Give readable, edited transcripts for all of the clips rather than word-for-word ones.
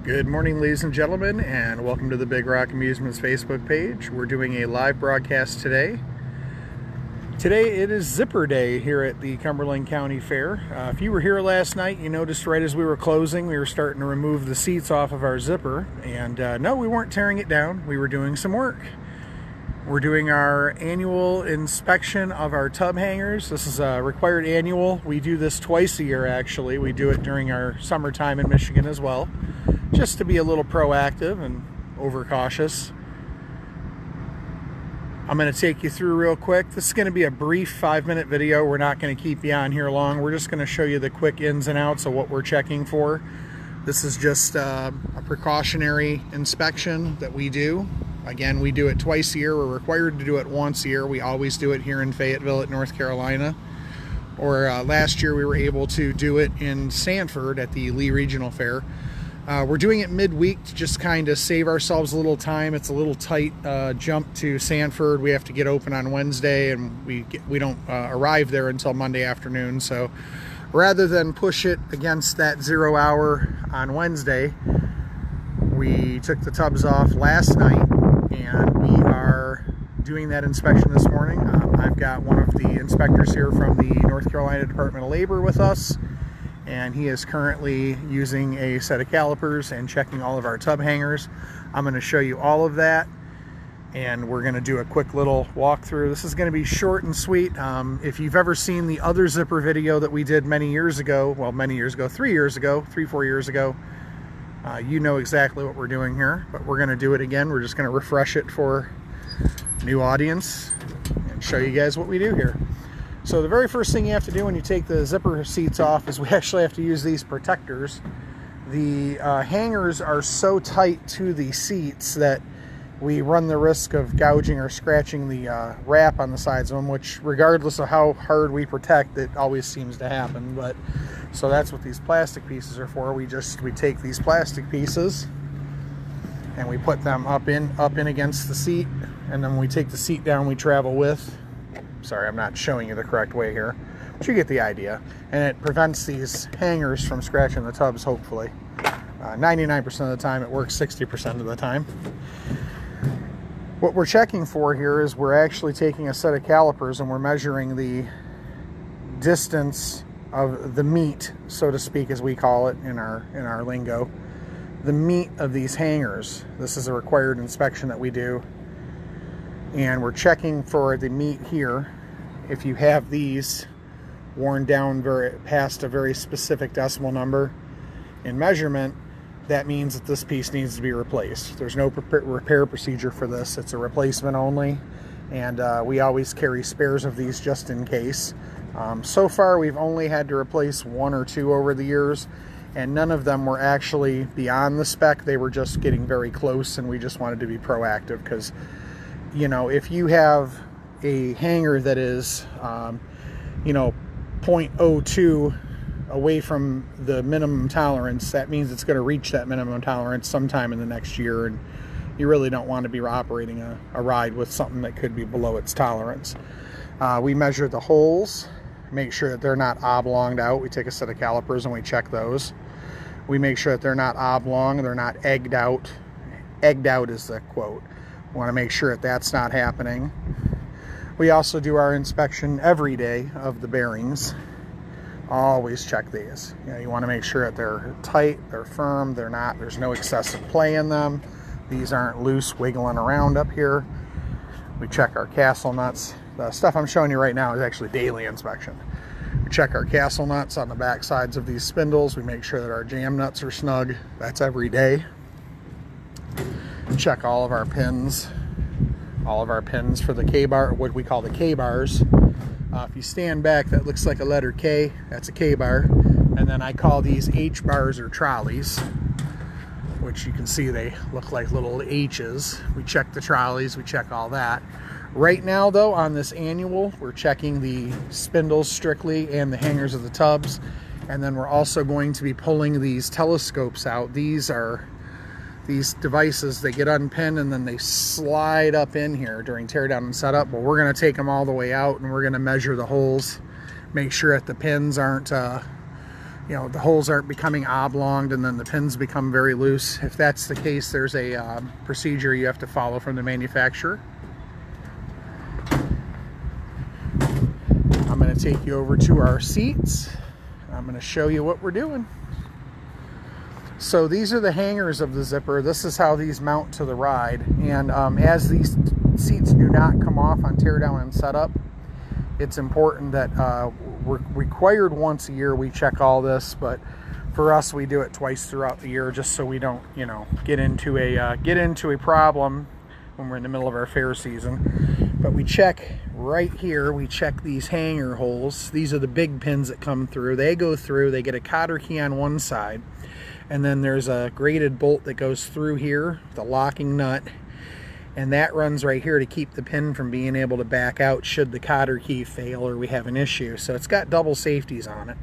Good morning, ladies and gentlemen, and welcome to the Big Rock Amusements Facebook page. We're doing a live broadcast today. Today it is Zipper Day here at the Cumberland County Fair. If you were here last night, you noticed right as we were closing, we were starting to remove the seats off of our zipper. And no, we weren't tearing it down. We were doing some work. We're doing our annual inspection of our tub hangers. This is a required annual. We do this twice a year, actually. We do it during our summertime in Michigan as well, just to be a little proactive and overcautious. I'm going to take you through real quick. This is going to be a brief 5-minute video. We're not going to keep you on here long. We're just going to show you the quick ins and outs of what we're checking for. This is just a precautionary inspection that we do. Again, we do it twice a year. We're required to do it once a year. We always do it here in Fayetteville at North Carolina. Or last year we were able to do it in Sanford at the Lee Regional Fair. We're doing it midweek to just kind of save ourselves a little time. It's a little tight jump to Sanford. We have to get open on Wednesday, and we don't arrive there until Monday afternoon. So rather than push it against that 0 hour on Wednesday, we took the tubs off last night, and we are doing that inspection this morning. I've got one of the inspectors here from the North Carolina Department of Labor with us, and he is currently using a set of calipers and checking all of our tub hangers. I'm going to show you all of that, and we're going to do a quick little walkthrough. This is going to be short and sweet. If you've ever seen the other zipper video that we did many years ago, well, many years ago, 4 years ago, you know exactly what we're doing here, but we're going to do it again. We're just going to refresh it for new audience and show you guys what we do here. So the very first thing you have to do when you take the zipper seats off is we actually have to use these protectors. The hangers are so tight to the seats that we run the risk of gouging or scratching the wrap on the sides of them, which regardless of how hard we protect, it always seems to happen. But so that's what these plastic pieces are for. We take these plastic pieces and we put them up in against the seat, and then when we take the seat down, we travel with. Sorry, I'm not showing you the correct way here, but you get the idea. And it prevents these hangers from scratching the tubs, hopefully. 99% of the time it works, 60% of the time. What we're checking for here is we're actually taking a set of calipers and we're measuring the distance of the meat, so to speak, as we call it in our lingo. The meat of these hangers. This is a required inspection that we do. And we're checking for the meat here. If you have these worn down past a very specific decimal number in measurement, that means that this piece needs to be replaced. There's no repair procedure for this. It's a replacement only, and we always carry spares of these just in case. So far we've only had to replace 1 or 2 over the years, and none of them were actually beyond the spec. They were just getting very close, and we just wanted to be proactive because, you know, if you have a hanger that is, 0.02 away from the minimum tolerance, that means it's going to reach that minimum tolerance sometime in the next year, and you really don't want to be operating a ride with something that could be below its tolerance. We measure the holes, make sure that they're not oblonged out. We take a set of calipers and we check those. We make sure that they're not oblong, they're not egged out. Egged out is the quote. We want to make sure that that's not happening. We also do our inspection every day of the bearings. Always check these. You want to make sure that they're tight, they're firm, there's no excessive play in them. These aren't loose wiggling around up here. We check our castle nuts. The stuff I'm showing you right now is actually daily inspection. We check our castle nuts on the back sides of these spindles. We make sure that our jam nuts are snug. That's every day. Check all of our pins for the K-bar, what we call the K-bars. If you stand back, that looks like a letter K. That's a K-bar. And then I call these H-bars or trolleys, which you can see they look like little H's. We check the trolleys, we check all that. Right now, though, on this annual, we're checking the spindles strictly and the hangers of the tubs. And then we're also going to be pulling these telescopes out. These are these devices, they get unpinned and then they slide up in here during teardown and setup. But we're going to take them all the way out and we're going to measure the holes, make sure that the pins aren't you know, the holes aren't becoming oblonged and then the pins become very loose. If that's the case, there's a procedure you have to follow from the manufacturer. I'm going to take you over to our seats. I'm going to show you what we're doing. So these are the hangers of the zipper. This is how these mount to the ride. And as these seats do not come off on teardown and setup, it's important that we're required once a year we check all this, but for us we do it twice throughout the year just so we don't, you know, get into a problem when we're in the middle of our fair season. But we check right here, we check these hanger holes. These are the big pins that come through. They go through, they get a cotter key on one side, and then there's a braided bolt that goes through here, the locking nut, and that runs right here to keep the pin from being able to back out should the cotter key fail or we have an issue. So it's got double safeties on it.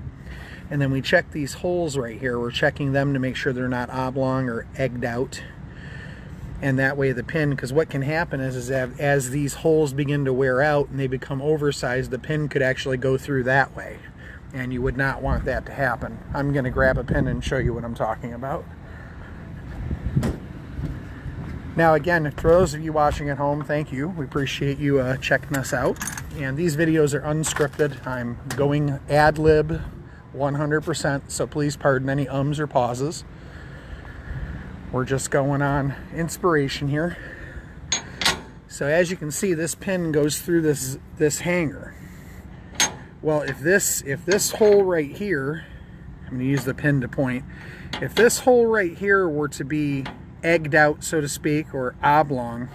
And then we check these holes right here. We're checking them to make sure they're not oblong or egged out. And that way the pin, because what can happen is that as these holes begin to wear out and they become oversized, the pin could actually go through that way. And you would not want that to happen. I'm going to grab a pin and show you what I'm talking about. Now again, for those of you watching at home, thank you. We appreciate you checking us out. And these videos are unscripted. I'm going ad lib 100%, so please pardon any ums or pauses. We're just going on inspiration here. So as you can see, this pin goes through this hanger. Well, if this hole right here, I'm going to use the pin to point, if this hole right here were to be egged out, so to speak, or oblong,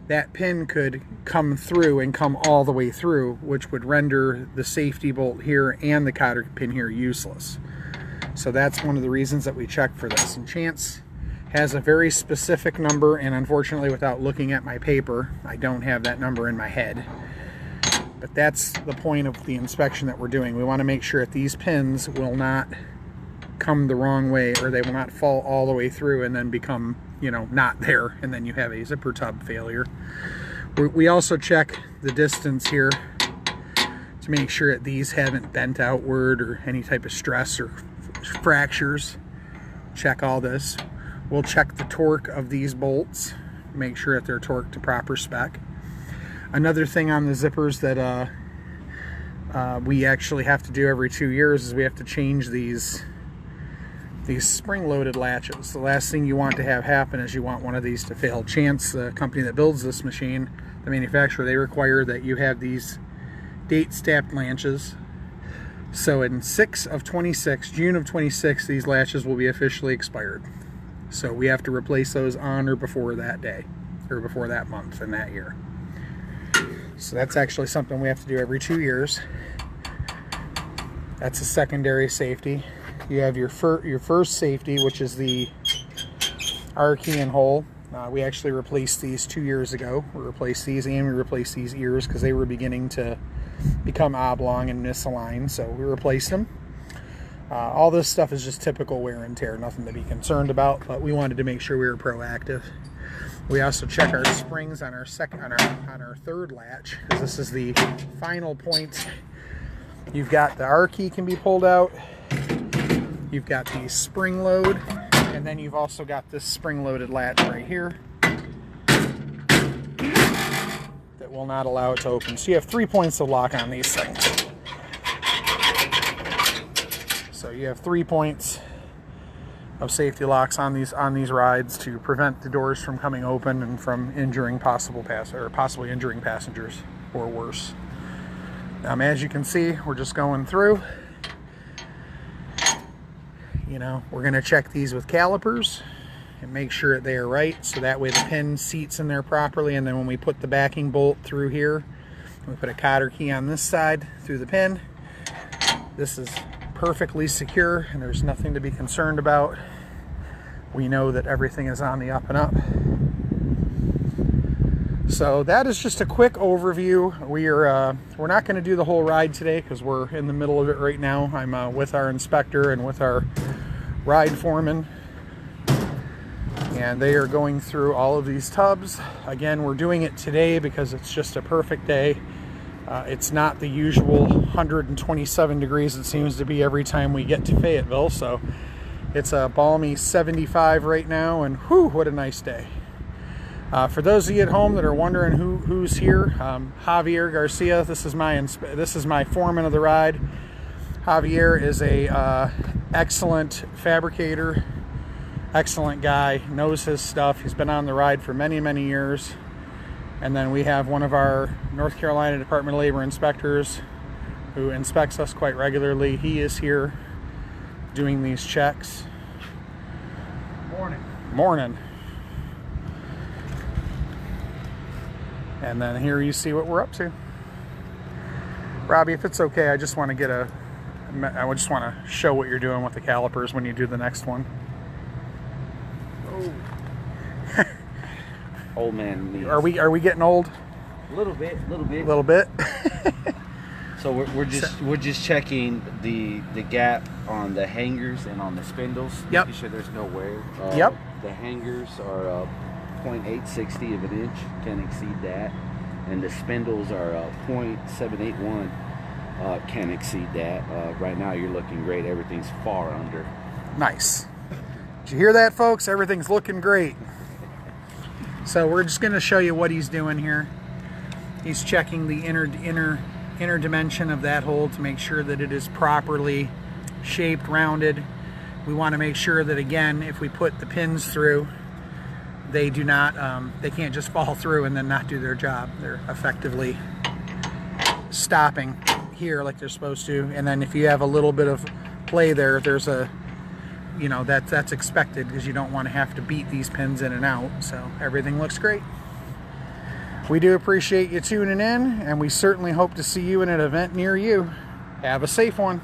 that pin could come through and come all the way through, which would render the safety bolt here and the cotter pin here useless. So that's one of the reasons that we check for this. And Chance has a very specific number, and unfortunately without looking at my paper, I don't have that number in my head. But that's the point of the inspection that we're doing. We want to make sure that these pins will not come the wrong way, or they will not fall all the way through and then become, you know, not there, and then you have a zipper tub failure. We also check the distance here to make sure that these haven't bent outward or any type of stress or fractures. Check all this. We'll check the torque of these bolts, make sure that they're torqued to proper spec. Another thing on the zippers that we actually have to do every 2 years is we have to change these spring-loaded latches. The last thing you want to have happen is you want one of these to fail. Chance, the company that builds this machine, the manufacturer, they require that you have these date-stamped latches. So in 6 of 26, June of 26, these latches will be officially expired. So we have to replace those on or before that day, or before that month and that year. So that's actually something we have to do every 2 years. That's a secondary safety. You have your first safety, which is the R key and hole. We actually replaced these 2 years ago. We replaced these and we replaced these ears because they were beginning to become oblong and misaligned, so we replaced them. All this stuff is just typical wear and tear, nothing to be concerned about, but we wanted to make sure we were proactive. We also check our springs on our third latch, because this is the final point. You've got the R key can be pulled out. You've got the spring load, and then you've also got this spring-loaded latch right here that will not allow it to open. So you have 3 points of lock on these things. So you have 3 points of safety locks on these rides to prevent the doors from coming open and from injuring possibly injuring passengers or worse. As you can see, we're just going through. You know, we're going to check these with calipers and make sure that they are right, so that way the pin seats in there properly, and then when we put the backing bolt through here, we put a cotter key on this side through the pin. This is perfectly secure and there's nothing to be concerned about. We know that everything is on the up and up. So that is just a quick overview. We're not going to do the whole ride today because we're in the middle of it right now. I'm with our inspector and with our ride foreman, and they are going through all of these tubs. Again, we're doing it today because it's just a perfect day. It's not the usual 127 degrees it seems to be every time we get to Fayetteville, so it's a balmy 75 right now, and whew, what a nice day. For those of you at home that are wondering who's here, Javier Garcia. This is my foreman of the ride. Javier is a excellent fabricator, excellent guy, knows his stuff. He's been on the ride for many, many years. And then we have one of our North Carolina Department of Labor inspectors who inspects us quite regularly. He is here doing these checks. Morning. And then here you see what we're up to. Robbie, if it's okay, I just want to show what you're doing with the calipers when you do the next one. Oh. Old man knees. Are we getting old? A little bit. So we're just checking the gap on the hangers and on the spindles. Yep. Making sure there's no wear. Yep. The hangers are 0.860 of an inch. Can't exceed that. And the spindles are 0.781. Can't exceed that. Right now you're looking great. Everything's far under. Nice. Did you hear that, folks? Everything's looking great. So we're just going to show you what he's doing here. He's checking the inner dimension of that hole to make sure that it is properly shaped, rounded. We want to make sure that, again, if we put the pins through, they do not, they can't just fall through and then not do their job. They're effectively stopping here like they're supposed to. And then if you have a little bit of play there, there's a, you know, that's expected because you don't want to have to beat these pins in and out. So everything looks great. We do appreciate you tuning in, and we certainly hope to see you in an event near you. Have a safe one.